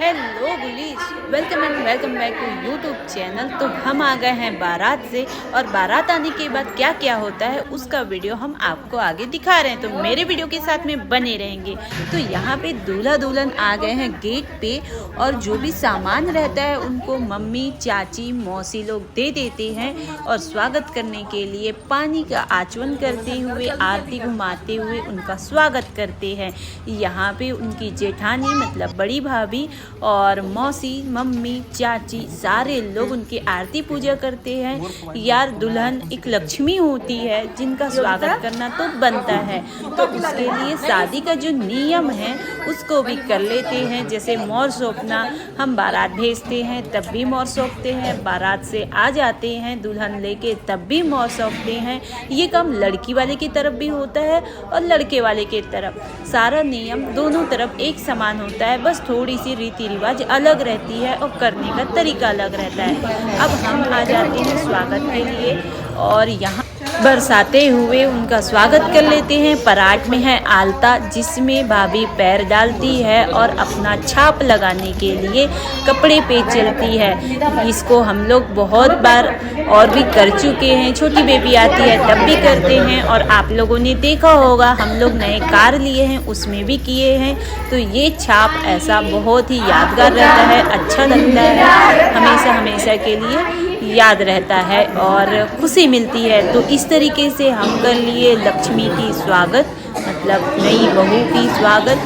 Hello bullies, welcome and welcome back to YouTube channel. तो हम आ गए हैं बारात से, और बारात आने के बाद क्या क्या होता है उसका वीडियो हम आपको आगे दिखा रहे हैं, तो मेरे वीडियो के साथ में बने रहेंगे। तो यहाँ पे दूल्हा दुल्हन आ गए हैं गेट पे, और जो भी सामान रहता है उनको मम्मी, चाची, मौसी लोग दे देते हैं, और स्वागत करने के लिए पानी का आचमन करते हुए, आरती घुमाते हुए उनका स्वागत करते हैं। यहाँ पे उनकी जेठानी मतलब बड़ी भाभी और मौसी, मम्मी, चाची सारे लोग उनकी आरती पूजा करते हैं। यार दुल्हन एक लक्ष्मी होती है जिनका स्वागत करना तो बनता है, तो उसके लिए शादी का जो नियम है उसको भी कर लेते हैं। जैसे मोर सौंपना, हम बारात भेजते हैं तब भी मोर सौंपते हैं, बारात से आ जाते हैं दुल्हन लेके तब भी मोर सौंपते हैं। ये काम लड़की वाले की तरफ भी होता है और लड़के वाले की तरफ। सारा नियम दोनों तरफ एक समान होता है, बस थोड़ी सी रीति रिवाज अलग रहती है और करने का तरीका अलग रहता है। अब हम आ जाते हैं स्वागत के लिए, और यहाँ बरसाते हुए उनका स्वागत कर लेते हैं। परात में है आलता, जिसमें भाभी पैर डालती है और अपना छाप लगाने के लिए कपड़े पे चलती है। इसको हम लोग बहुत बार और भी कर चुके हैं, छोटी बेबी आती है तब भी करते हैं, और आप लोगों ने देखा होगा हम लोग नए कार लिए हैं उसमें भी किए हैं। तो ये छाप ऐसा बहुत ही यादगार रहता है, अच्छा लगता है, हमेशा हमेशा के लिए याद रहता है और खुशी मिलती है। तो इस तरीके से हम कर लिए लक्ष्मी की स्वागत, मतलब नई बहू की स्वागत,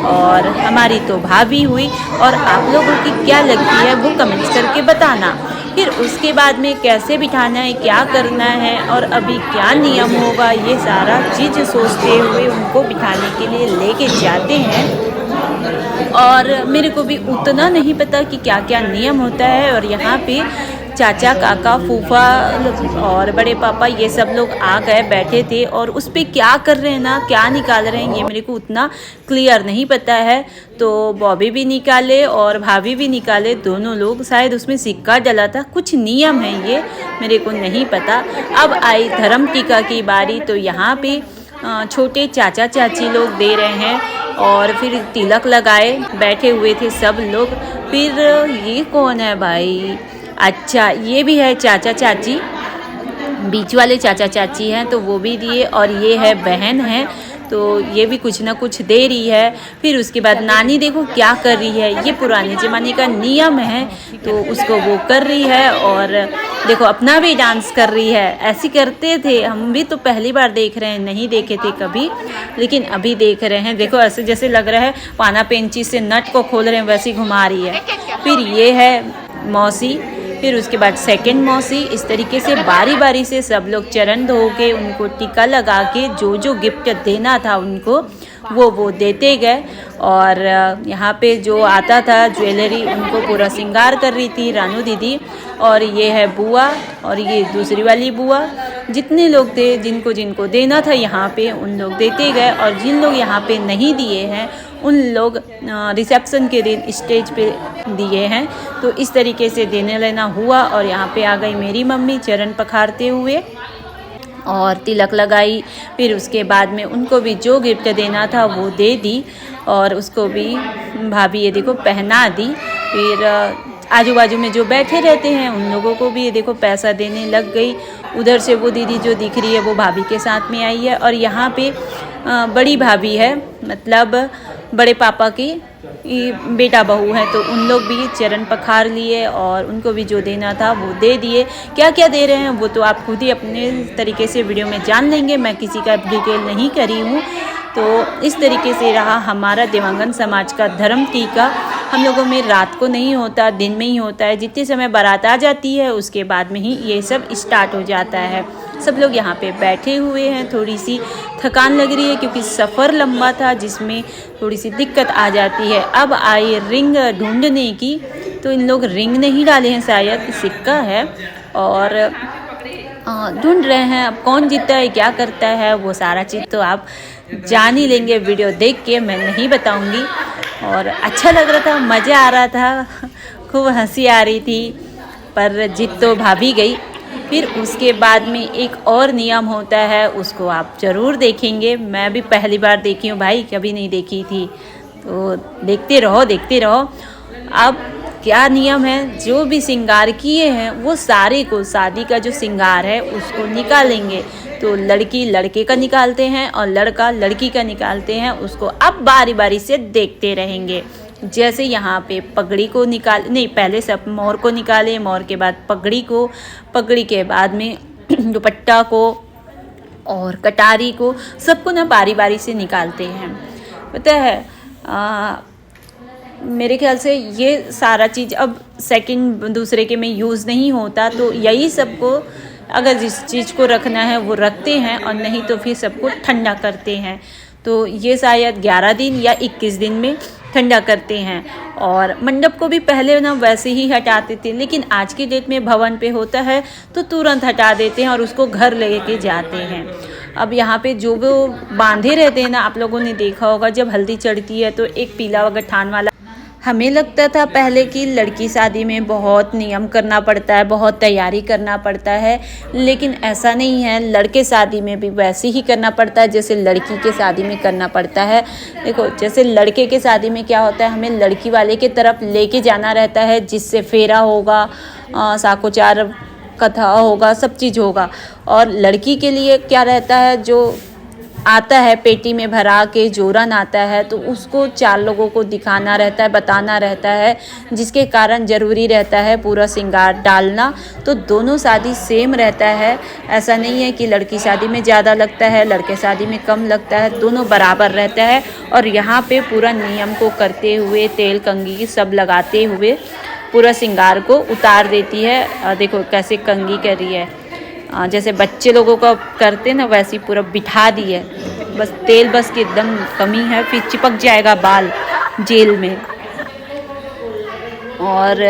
और हमारी तो भाभी हुई। और आप लोगों की क्या लगती है वो कमेंट्स करके बताना। फिर उसके बाद में कैसे बिठाना है, क्या करना है और अभी क्या नियम होगा, ये सारा चीज़ सोचते हुए उनको बिठाने के लिए लेके जाते हैं। और मेरे को भी उतना नहीं पता कि क्या क्या नियम होता है। और यहाँ पे चाचा, काका, फूफा और बड़े पापा ये सब लोग आ गए, बैठे थे, और उस पर क्या कर रहे हैं ना, क्या निकाल रहे हैं ये मेरे को उतना क्लियर नहीं पता है। तो बॉबी भी निकाले और भाभी भी निकाले, दोनों लोग, शायद उसमें सिक्का डला था, कुछ नियम है ये मेरे को नहीं पता। अब आई धर्म टीका की बारी, तो यहाँ पे छोटे चाचा चाची लोग दे रहे हैं, और फिर तिलक लगाए, बैठे हुए थे सब लोग। फिर ये कौन है भाई, अच्छा ये भी है चाचा चाची, बीच वाले चाचा चाची हैं तो वो भी दिए, और ये है बहन है तो ये भी कुछ ना कुछ दे रही है। फिर उसके बाद नानी देखो क्या कर रही है, ये पुराने ज़माने का नियम है तो उसको वो कर रही है, और देखो अपना भी डांस कर रही है। ऐसे करते थे हम भी, तो पहली बार देख रहे हैं, नहीं देखे थे कभी, लेकिन अभी देख रहे हैं। देखो ऐसे जैसे लग रहा है पाना पेंची से नट को खोल रहे हैं, वैसे घुमा रही है। फिर ये है मौसी, फिर उसके बाद सेकंड मौसी। इस तरीके से बारी बारी से सब लोग चरण धो के उनको टीका लगा के जो जो गिफ्ट देना था उनको वो देते गए। और यहाँ पे जो आता था ज्वेलरी उनको पूरा श्रृंगार कर रही थी रानू दीदी, और ये है बुआ और ये दूसरी वाली बुआ। जितने लोग थे जिनको जिनको देना था यहाँ पे उन लोग देते गए, और जिन लोग यहाँ पे नहीं दिए हैं उन लोग रिसेप्शन के दिन स्टेज पे दिए हैं। तो इस तरीके से देने लेना हुआ, और यहाँ पे आ गई मेरी मम्मी चरण पखारते हुए और तिलक लगाई। फिर उसके बाद में उनको भी जो गिफ्ट देना था वो दे दी, और उसको भी भाभी ये देखो पहना दी। फिर आजू बाजू में जो बैठे रहते हैं उन लोगों को भी ये देखो पैसा देने लग गई। उधर से वो दीदी जो दिख रही है वो भाभी के साथ में आई है, और यहाँ पे बड़ी भाभी है, मतलब बड़े पापा की बेटा बहू है, तो उन लोग भी चरण पखार लिए और उनको भी जो देना था वो दे दिए। क्या क्या दे रहे हैं वो तो आप खुद ही अपने तरीके से वीडियो में जान लेंगे, मैं किसी का डिटेल नहीं करी हूँ। तो इस तरीके से रहा हमारा देवांगन समाज का धर्म टीका। हम लोगों में रात को नहीं होता, दिन में ही होता है। जितने समय बारात आ जाती है उसके बाद में ही ये सब स्टार्ट हो जाता है। सब लोग यहाँ पे बैठे हुए हैं, थोड़ी सी थकान लग रही है क्योंकि सफ़र लंबा था जिसमें थोड़ी सी दिक्कत आ जाती है। अब आई रिंग ढूंढने की, तो इन लोग रिंग नहीं डाले हैं, शायद सिक्का है, और ढूंढ रहे हैं। अब कौन जीतता है क्या करता है वो सारा चीज़ तो आप जान ही लेंगे वीडियो देख के, मैं नहीं बताऊंगी। और अच्छा लग रहा था, मज़ा आ रहा था, खूब हंसी आ रही थी, पर जीत तो भाभी गई। फिर उसके बाद में एक और नियम होता है, उसको आप ज़रूर देखेंगे। मैं भी पहली बार देखी हूँ भाई, कभी नहीं देखी थी, तो देखते रहो देखते रहो। अब क्या नियम है, जो भी श्रृंगार किए हैं वो सारे को, शादी का जो श्रृंगार है उसको निकालेंगे। तो लड़की लड़के का निकालते हैं और लड़का लड़की का निकालते हैं। उसको अब बारी बारी से देखते रहेंगे। जैसे यहाँ पे पगड़ी को नहीं, पहले सब मोर को निकाले, मोर के बाद पगड़ी को, पगड़ी के बाद में दुपट्टा को और कटारी को, सबको ना बारी बारी से निकालते हैं। पता है मेरे ख्याल से ये सारा चीज़ अब सेकंड दूसरे के में यूज़ नहीं होता। तो यही सबको, अगर जिस चीज़ को रखना है वो रखते हैं और नहीं तो फिर सबको ठंडा करते हैं। तो ये शायद 11 दिन या 21 दिन में ठंडा करते हैं। और मंडप को भी पहले ना वैसे ही हटाते थे, लेकिन आज की डेट में भवन पे होता है तो तुरंत हटा देते हैं और उसको घर लेके जाते हैं। अब यहाँ पे जो वो बांधे रहते हैं ना, आप लोगों ने देखा होगा जब हल्दी चढ़ती है तो एक पीला गठान वाला, हमें लगता था पहले कि लड़की शादी में बहुत नियम करना पड़ता है, बहुत तैयारी करना पड़ता है, लेकिन ऐसा नहीं है। लड़के शादी में भी वैसे ही करना पड़ता है जैसे लड़की के शादी में करना पड़ता है। देखो, जैसे लड़के के शादी में क्या होता है, हमें लड़की वाले की तरफ लेके जाना रहता है, जिससे फेरा होगा, साकोचार कथा होगा, सब चीज़ होगा। और लड़की के लिए क्या रहता है, जो आता है पेटी में भरा के जोरन आता है, तो उसको 4 लोगों को दिखाना रहता है, बताना रहता है, जिसके कारण ज़रूरी रहता है पूरा श्रृंगार डालना। तो दोनों शादी सेम रहता है, ऐसा नहीं है कि लड़की शादी में ज़्यादा लगता है, लड़के शादी में कम लगता है, दोनों बराबर रहता है। और यहाँ पे पूरा नियम को करते हुए, तेल कंघी सब लगाते हुए पूरा श्रृंगार को उतार देती है। देखो कैसे कंघी कर रही है, जैसे बच्चे लोगों का करते ना वैसे पूरा बिठा दी है। बस तेल बस की एकदम कमी है, फिर चिपक जाएगा बाल जेल में। और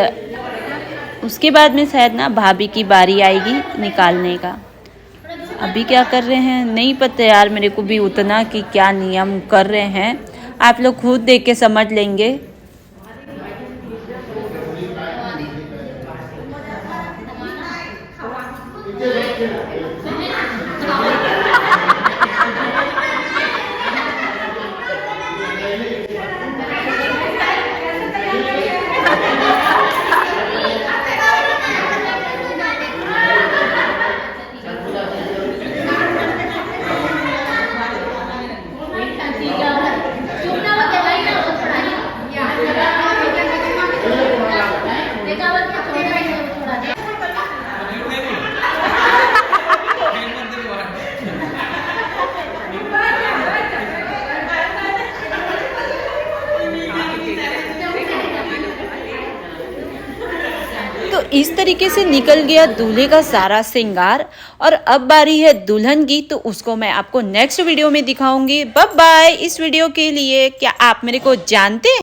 उसके बाद में शायद ना भाभी की बारी आएगी निकालने का। अभी क्या कर रहे हैं नहीं पता यार मेरे को भी उतना कि क्या नियम कर रहे हैं, आप लोग खुद देख के समझ लेंगे। तो इस तरीके से निकल गया दूल्हे का सारा श्रृंगार। और अब बारी है दुल्हन की, तो उसको मैं आपको नेक्स्ट वीडियो में दिखाऊंगी। Bye bye. इस वीडियो के लिए क्या आप मेरे को जानते हैं?